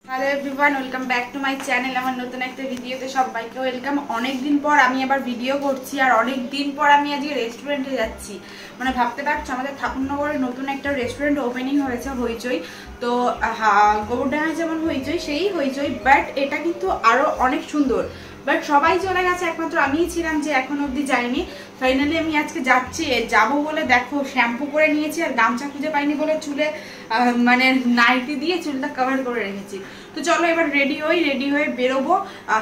Hello everyone, welcome back to my channel. আমার নতুন একটা ভিডিওতে সবাইকে ওয়েলকাম। অনেকদিন পর আমি আবার ভিডিও করছি, আর অনেক দিন পর আমি আজকে রেস্টুরেন্টে যাচ্ছি। মানে ভাবতে পারছো, আমাদের ঠাকুরনগরে নতুন একটা রেস্টুরেন্ট ওপেনিং হয়েছে, হইচই। তো গোবরডাঙ্গায় যেমন হইচই, সেই হইচই, বাট এটা কিন্তু আরো অনেক সুন্দর। বাট সবাই চলে গেছে, একমাত্র আমিই ছিলাম যে এখন অবধি যাইনি। ফাইনালি আমি আজকে যাচ্ছি। যাবো বলে দেখো শ্যাম্পু করে নিয়েছি, আর গামছা খুঁজে পাইনি বলে চুলে মানে নাইটি দিয়ে চুলটা কভার করে রেখেছি। তো চলো এবার রেডি হয়ে বেরোবো।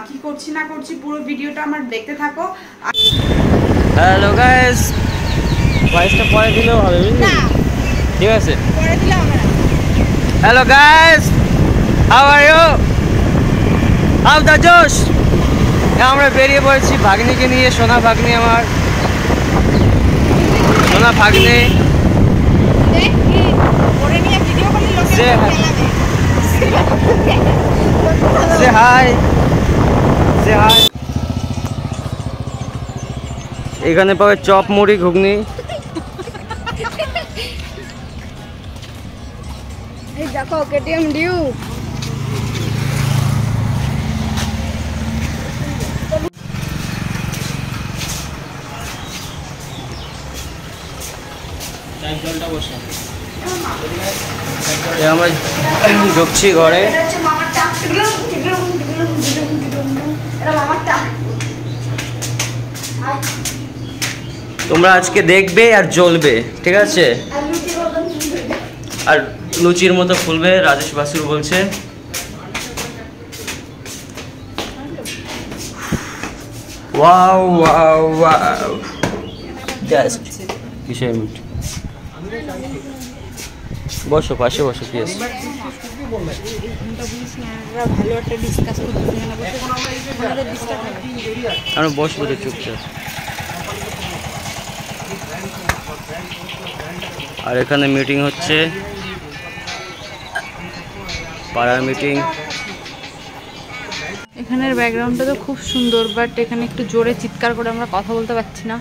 কি করছি না করছি পুরো ভিডিওটা আমার দেখতে থাকো। হ্যালো গাইস, ভয়েসটা পরে দিলেও হবে, বুঝলি? ঠিক আছে, পরে দিলে হবে না। Hello guys, how are you, how the josh. আমরা বেরিয়ে পড়েছি ভাগ্নিকে নিয়ে। সোনা ভাগ্নি, আমার সোনা ভাগ্নি। Say hi. Say hi. এখানে পাবে চপ, মুড়ি, ঘুগনি। এই দেখো কেটিএম ডিউ। আমরা ঢুকছি ঘরে। তোমরা আজকে দেখবে আর জ্বলবে, ঠিক আছে? আর লুচির মতো ফুলবে, রাজেশ বাসুর বলছে। ওয়াও ওয়াও ওয়াও, জাস্ট কিসের মিট। বসো, পাশে বসো, প্লিজ। আমরা বসবো তো চুপচাপ। আর এখানে মিটিং হচ্ছে, পাড়ার মিটিং। এখানের ব্যাকগ্রাউন্ডটা তো খুব সুন্দর, বাট এখানে একটু জোরে চিৎকার করে আমরা কথা বলতে পারছি না।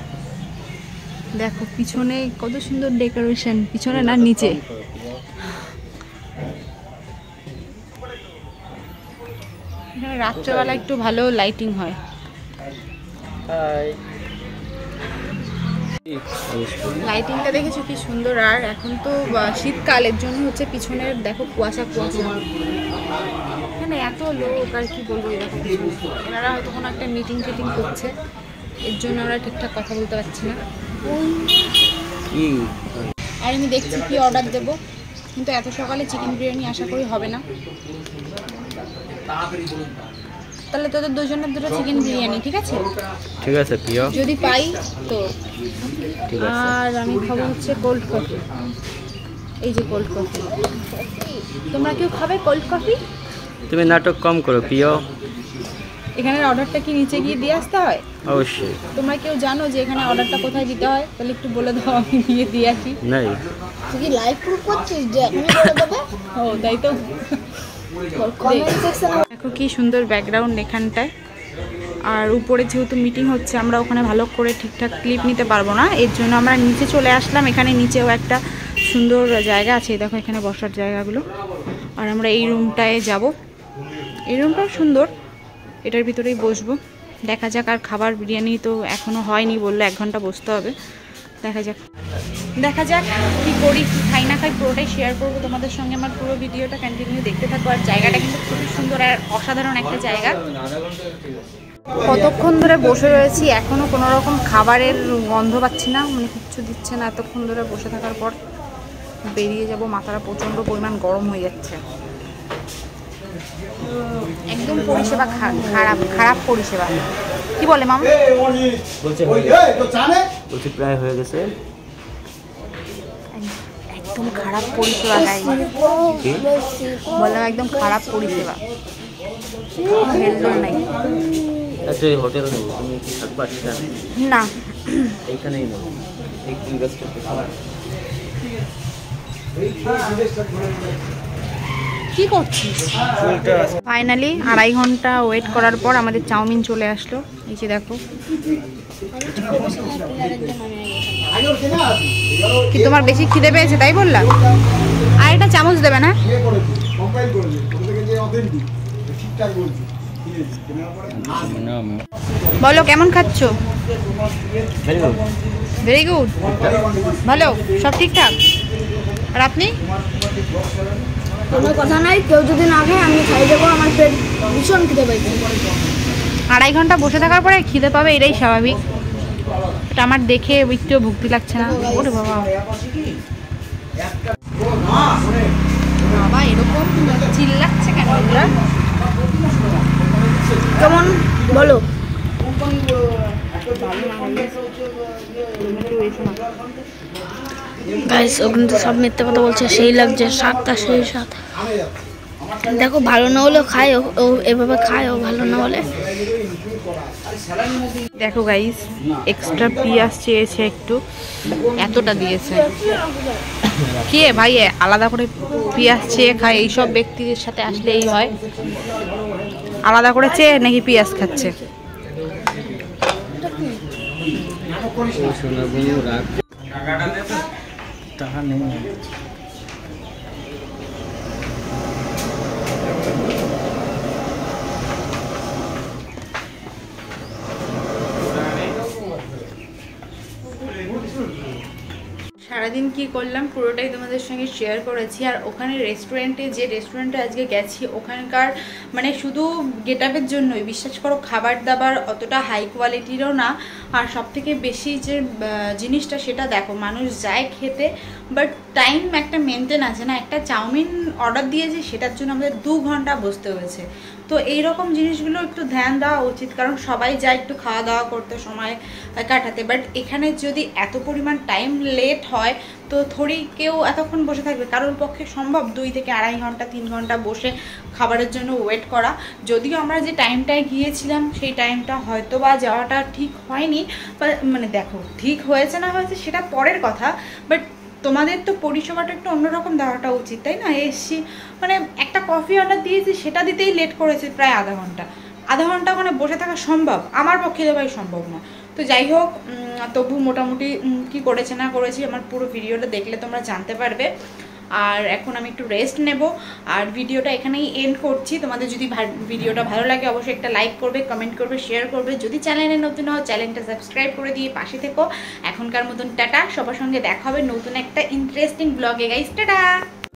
দেখো পিছনে কত সুন্দর ডেকোরেশন, পিছনে না নিচে। এখানে রাত্রেবেলা একটু ভালো লাইটিং হয়। লাইটিংটা দেখেছো কি সুন্দর। আর এখন তো শীতকালের জন্য হচ্ছে পিছনের দেখো কুয়াশা কুয়াশা। এখানে এত লোক, আর কি বলবো। দেখো এনারা হয়তো কোনো একটা মিটিং ফিটিং করছে, এর জন্য আমরা ঠিকঠাক কথা বলতে পারছি না। আর আমি দেখছি কি অর্ডার দেব, কিন্তু এত সকালে চিকেন বিরিয়ানি আশা করি হবে না। তাহলে তোদের দুজনের দুটো চিকেন বিরিয়ানি, ঠিক আছে? ঠিক আছে প্রিয়, যদি পাই তো। ঠিক আছে। আর আমি খাবো হচ্ছে কোল্ড কফি। এই যে কোল্ড কফি, তোমরা কেউ খাবে কোল্ড কফি? তুমি নাটক কম করো প্রিয়। এখানের অর্ডারটা কি নিচে গিয়ে দিয়ে আসতে হয়? অবশ্যই। তোমরা কেউ জানো যে এখানে অর্ডারটা কোথায় দিতে হয়? তাহলে একটু বলে দাও, আমি গিয়ে দিয়ে আসি। নাই, তুই কি লাইভ প্রুফ করছিস যে আমি বলে দেবো? ও তাই তো। দেখো কি সুন্দর ব্যাকগ্রাউন্ড এখানটায়। আর উপরে যেহেতু মিটিং হচ্ছে, আমরা ওখানে ভালো করে ঠিকঠাক ক্লিপ নিতে পারবো না, এর জন্য আমরা নিচে চলে আসলাম। এখানে নিচেও একটা সুন্দর জায়গা আছে, দেখো এখানে বসার জায়গাগুলো। আর আমরা এই রুমটায় যাব। এই রুমটাও সুন্দর, এটার ভিতরেই বসবো। দেখা যাক। আর খাবার বিরিয়ানি তো এখনও হয়নি, বললো 1 ঘন্টা বসতে হবে। দেখা যাক কি করি, কি খাই না খাই, পুরোটাই শেয়ার করবো তোমাদের সঙ্গে। আমার পুরো ভিডিওটা কন্টিনিউ দেখতে থাকো। আর জায়গাটা কিন্তু খুবই সুন্দর আর অসাধারণ একটা জায়গা। কতক্ষণ ধরে বসে রয়েছি, এখনও কোনো রকম খাবারের গন্ধ পাচ্ছি না, মানে কিচ্ছু দিচ্ছে না। এতক্ষণ ধরে বসে থাকার পর বেরিয়ে যাব, মাথাটা প্রচণ্ড পরিমাণ গরম হয়ে যাচ্ছে। একদম পরিষেবা খারাপ পরিষেবা। কি বলে মামা? বলছি প্রায় হয়ে গেছে। একদম খারাপ পরিষেবা, বললাম একদম খারাপ পরিষেবা, হেলদোল নাই। আচ্ছা এই হোটেল নেই, তুমি কি থাকবা সেখানে? না, এইখানেই নেই, এই ইনভেস্টমেন্ট খাবার। কি করছিস? ফাইনালি 2.5 ঘন্টা ওয়েট করার পর আমাদের চাউমিন চলে আসলো। এই যে দেখো, কি তোমার বেশি খিদে পেয়েছে তাই বললা? আর একটা চামচ দেবে না? বলো কেমন খাচ্ছ? ভেরি গুড, ভালো, সব ঠিকঠাক। আর আপনি? কোনো কথা নাই, কেউ যদি না খায় আমি খাই দেবো, আমার পেট ভীষণ খিদে পাইছে। 2.5 ঘন্টা বসে থাকার পরে খিদে পাবে, এটাই স্বাভাবিক। এটা আমার দেখে একটু ভক্তি লাগছে না। ওরে বাবা বাবা, এরকম চিল্লাচ্ছে কেন ওরা? কেমন বলো? গাইস ও কিন্তু সব মিথ্যে কথা বলছে, সেই লাগছে, স্বাদটা সেই স্বাদ। দেখো ভালো না হলেও খায় ও এভাবে খায়, ও ভালো না হলে। দেখো গাইস, এক্সট্রা পেঁয়াজ চেয়েছে একটু, এতটা দিয়েছে। কে ভাই আলাদা করে পেঁয়াজ চেয়ে খায়? এইসব ব্যক্তিদের সাথে আসলে এই হয়, আলাদা করে চেয়ে নাকি পেঁয়াজ খাচ্ছে। সারাদিন কি করলাম পুরোটাই তোমাদের সঙ্গে শেয়ার করেছি। আর ওখানে যে রেস্টুরেন্টে আজকে গেছি, ওখানকার মানে শুধু গেট আপের জন্যই, বিশ্বাস করো খাবার দাবার অতটা হাই কোয়ালিটিরও না। আর সব থেকে বেশি যে জিনিসটা সেটা দেখো, মানুষ যায় খেতে বাট টাইম একটা মেনটেন আছে না। একটা চাউমিন অর্ডার দিয়েছি, সেটার জন্য আমাদের 2 ঘন্টা বসতে হয়েছে। তো এইরকম জিনিসগুলো একটু ধ্যান দেওয়া উচিত, কারণ সবাই যায় একটু খাওয়া দাওয়া করতে, সময় কাটাতে। বাট এখানে যদি এত পরিমাণ টাইম লেট হয়, তো থোড়ি কেউ এতক্ষণ বসে থাকবে? কারোর পক্ষে সম্ভব 2 থেকে 2.5 ঘন্টা 3 ঘন্টা বসে খাবারের জন্য ওয়েট করা? যদিও আমরা যে টাইমটায় গিয়েছিলাম সেই টাইমটা হয়তো বা যাওয়াটা ঠিক হয়নি, মানে দেখো ঠিক হয়েছে না হয়েছে সেটা পরের কথা, বাট তোমাদের তো পরিষেবাটা একটু অন্যরকম দেওয়াটা উচিত, তাই না? এসছি মানে একটা কফি অর্ডার দিয়েছি, সেটা দিতেই লেট করেছে প্রায় আধা ঘন্টা ওখানে বসে থাকা সম্ভব? আমার পক্ষে দেওয়াই সম্ভব না। তো যাই হোক, তবু মোটামুটি কি করেছে না করেছি আমার পুরো ভিডিওটা দেখলে তোমরা জানতে পারবে। আর এখন আমি একটু রেস্ট নেব, আর ভিডিওটা এখানেই এন্ড করছি। তোমাদের যদি ভিডিওটা ভালো লাগে অবশ্যই একটা লাইক করবে, কমেন্ট করবে, শেয়ার করবে। যদি চ্যানেলে নতুন হও চ্যানেলটা সাবস্ক্রাইব করে দিয়ে পাশে থেকো। এখনকার মতন টাটা, সবার সঙ্গে দেখা হবে নতুন একটা ইন্টারেস্টিং ব্লগে গাইস, টাটা।